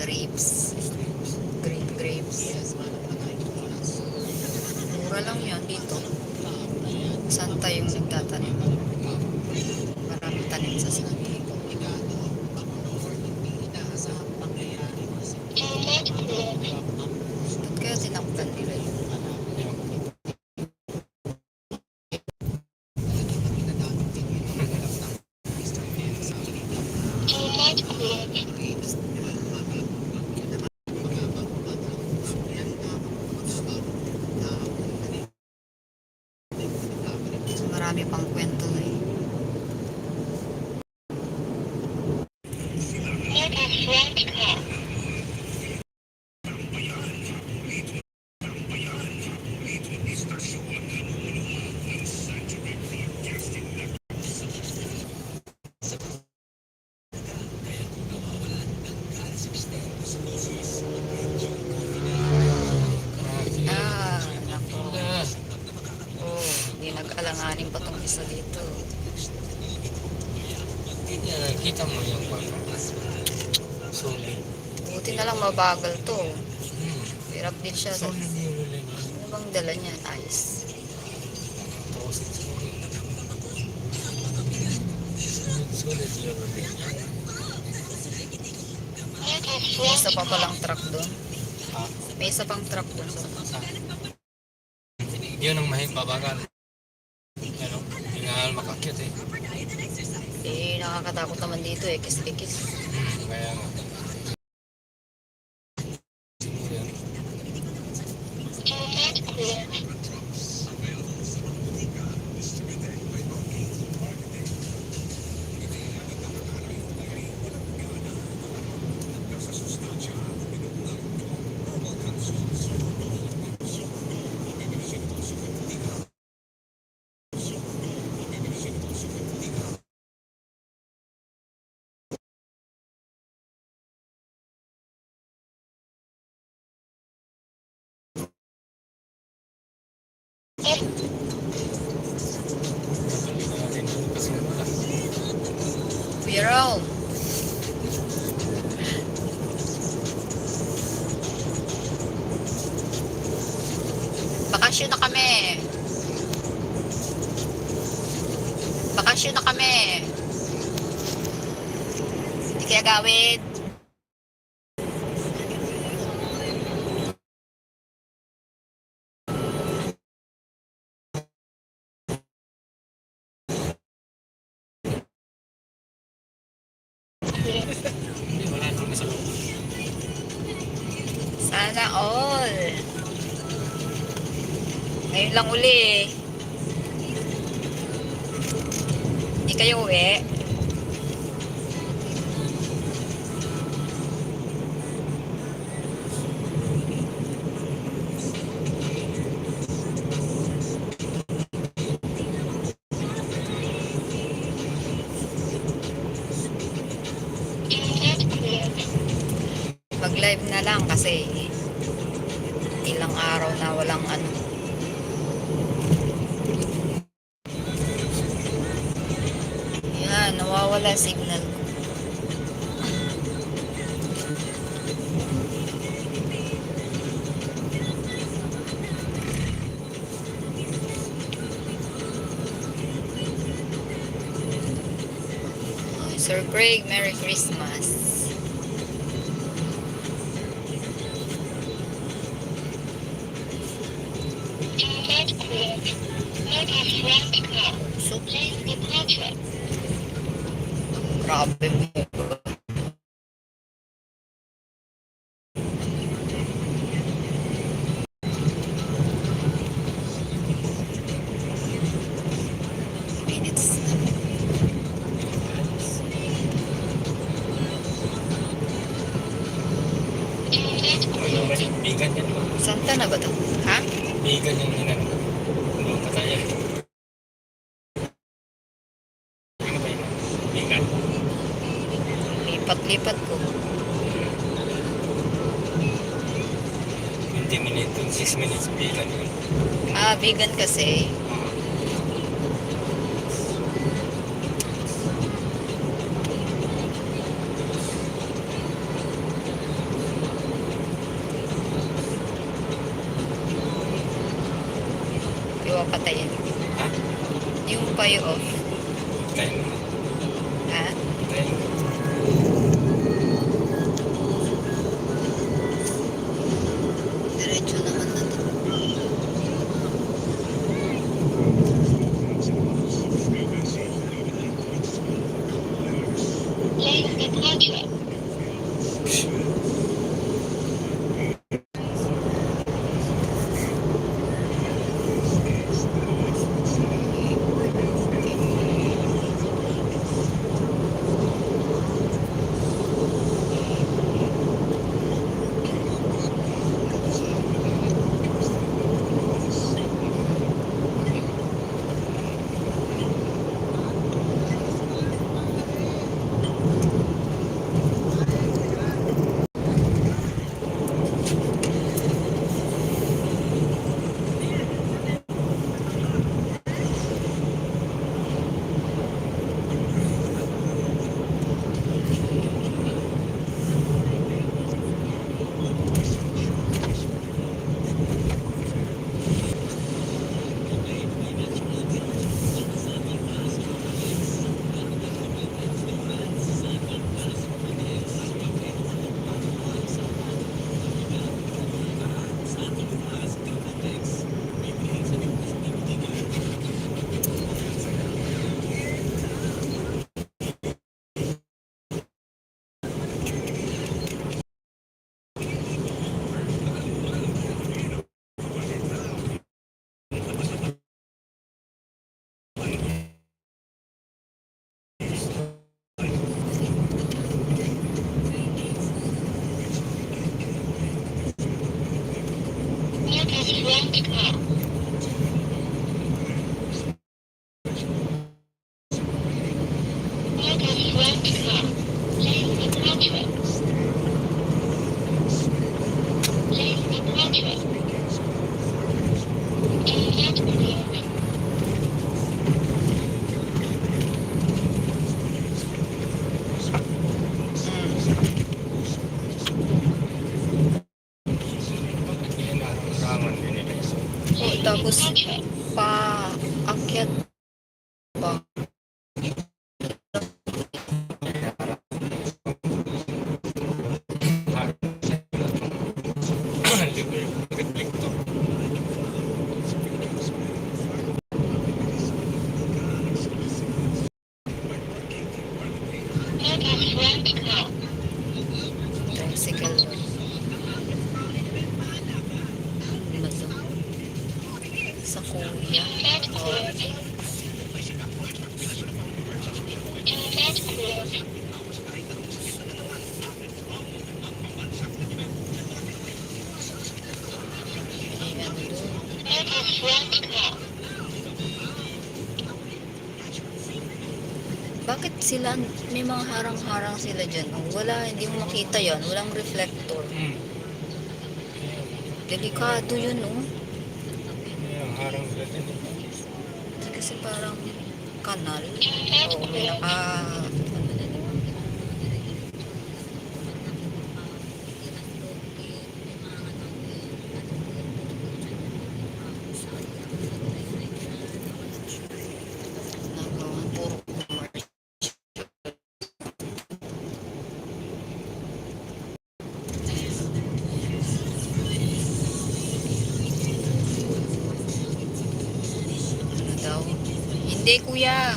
Grapes. Grapes. Mura lang yan dito. Santa yung nagtatanim. Maraming tanim sa Santa. Ba't kaya tinakpan nila yun? Marami pang kwento eh. Nako. Oh, hindi nag-alanganin pa tong isa dito. Kita mo yung solid. Buti na lang mabagal to. Hirap din siya. Solid yung ulit. Ano bang dala niya? Ice. Solid yung ulit. May isa pa palang truck doon. Ha? May isa pang truck doon. Yun ang mahibabagal. Ano? Yung makakyat eh. Eh, nakakatakot naman dito eh. Kis-kis. Kaya nga. Kuya Raul. Bakasyon na kami. Bakasyon na kami. Hindi kaya gawin. Wala nang sa loob. Sana all. Ngayon lang uli eh. Hindi kayo uwi. Mag-live na lang kasi ilang araw na walang ano. Yan, nawawala signal ko. Sir Craig, Merry Christmas. So, grabe mo. Vegan na ba to? Ha? Vegan yung inano. Ano pa tayo? Ano ba yun? Vegan. Lipat-lipat ko. 20 minutes, 26 minutes vegan yun. Ah, vegan kasi. Iwa patayin. Ha? Yung payo off. Tayo. Ha? Tayo. Diretso naman na to. Lane departure. Nearest right car. Nearest right car. Lane departure. Lane departure. Inlet clear. Bakit yan nararamdaman din nila? Oh, tapos pa akyat pa. Reflector. Nearest right car. Tricycle. Ano ba to? Sa kuya. Inlet clear. Inlet clear. Ayan doon. Nearest right car. Bakit sila, may mga harang-harang sila dyan? Oh, wala, hindi mo makita yan. Walang reflector. Delikado yun, oh. Yung harang sila din. Kasi parang kanal. Inlet Oo, may clear. nagawan puro commercial. Ano daw? Hindi, kuya.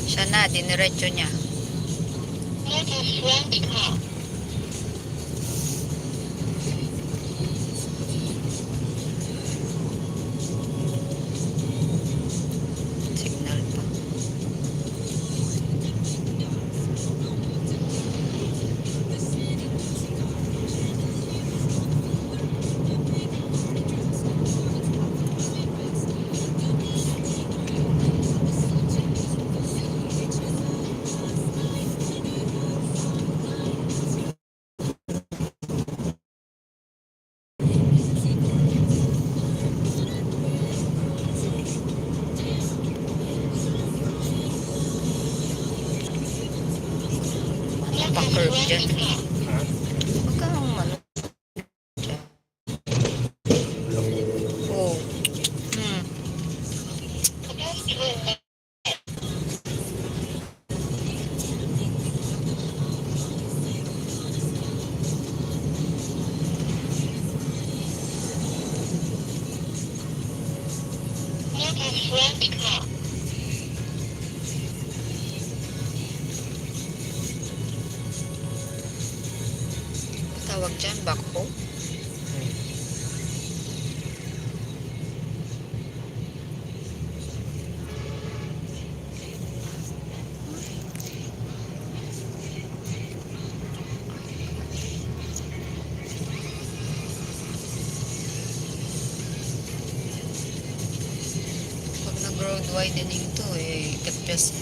Siya na, diniretso niya. Nearest right car. pa-curve dyan. Left car. Ha? Huwag kang ano dyan. Oh. Hmm. Pedestrian left. Next left car. Tawag dyan, backhoe. Pag nag-road widening to, eh, kapyas.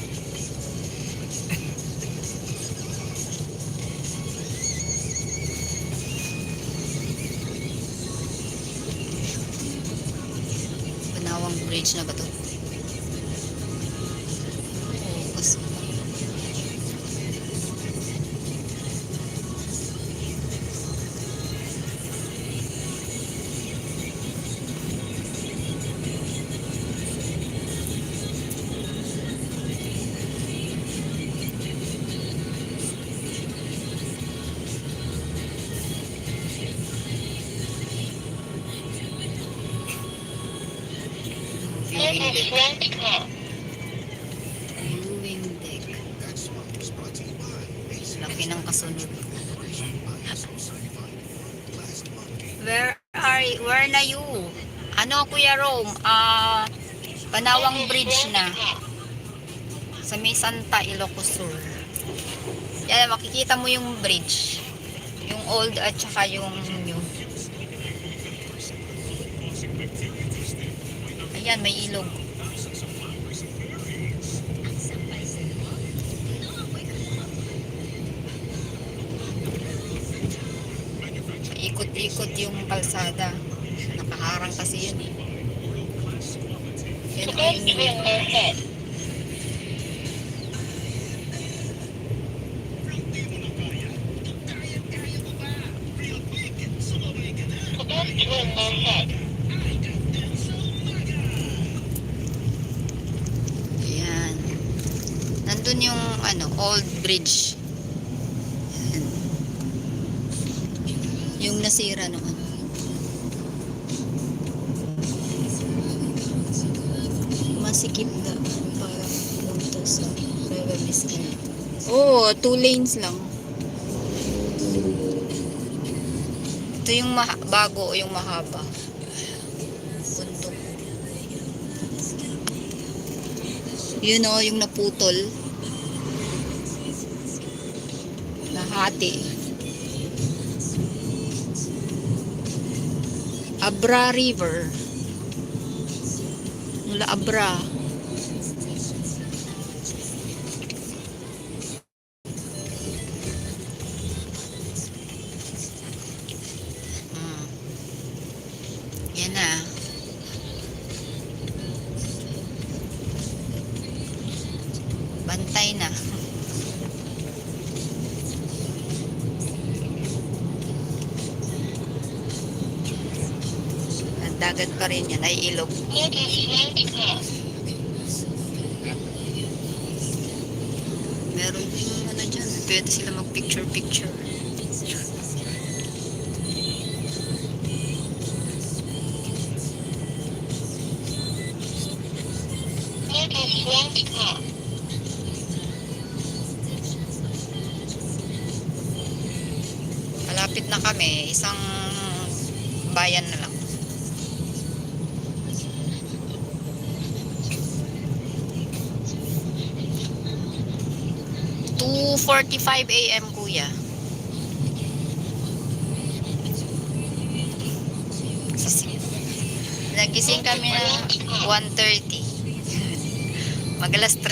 Panawang bridge na ba to? Oo, kasi viewing Next deck. left car. Viewing deck. Laki ng kasunod. Where na you? Ano, Kuya Rome? Panawang bridge na. Sa may Santa Ilocos Sur. Yan, makikita mo yung bridge. Yung old at saka yung new. Ayan, may ilog. Ikot-ikot yung kalsada. Nakaharang kasi yun eh. Yan ang Pedestrian ahead. Pedestrian ahead. Ayan. Nandun yung ano, old bridge. Ayan. Yung nasira naman. Masikip na para punta sa Nueva Vizcaya. Oo, 2 lanes lang. Ito yung bago o yung mahaba. Bundok. Yun o, yung naputol. Nahati. Abra River. Mula Abra. Yan na. Bantay na. Ang dagat pa rin yan ay ilog. Next left car. Meron din ano dyan. Pwede sila mag-picture-picture. Next left car. Malapit na kami. Isang bayan na lang. Two 2:45 AM, kuya. Nagising kami na 1:30. Magalas 3.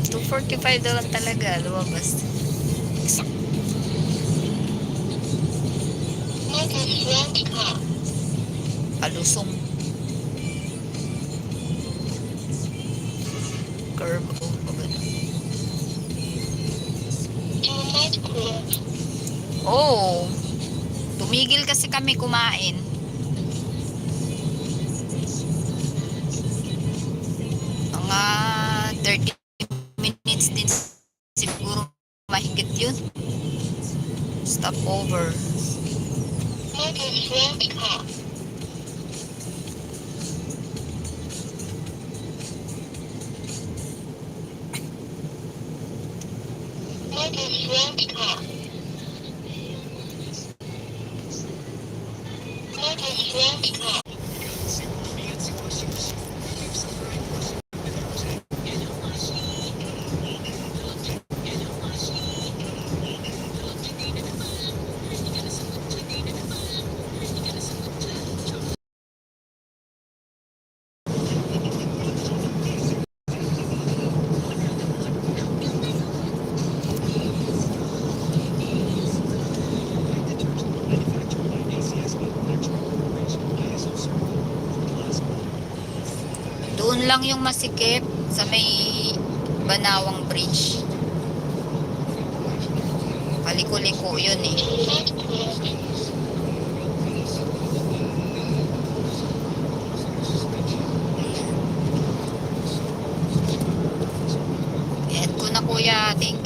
2:45 daw talaga lumabas. Next left car. Palusong. Curve o pagano. ice cream. Oh, tumigil kasi kami kumain. Mga 30 minutes din siguro mahigit yun. Stop over. Make a flat car. Make a flat car. Make a flat car. Doon lang yung masikip sa may Banawang Bridge. Paliko-liko yun eh. Flat cream. Ayan ko na kuya. Thank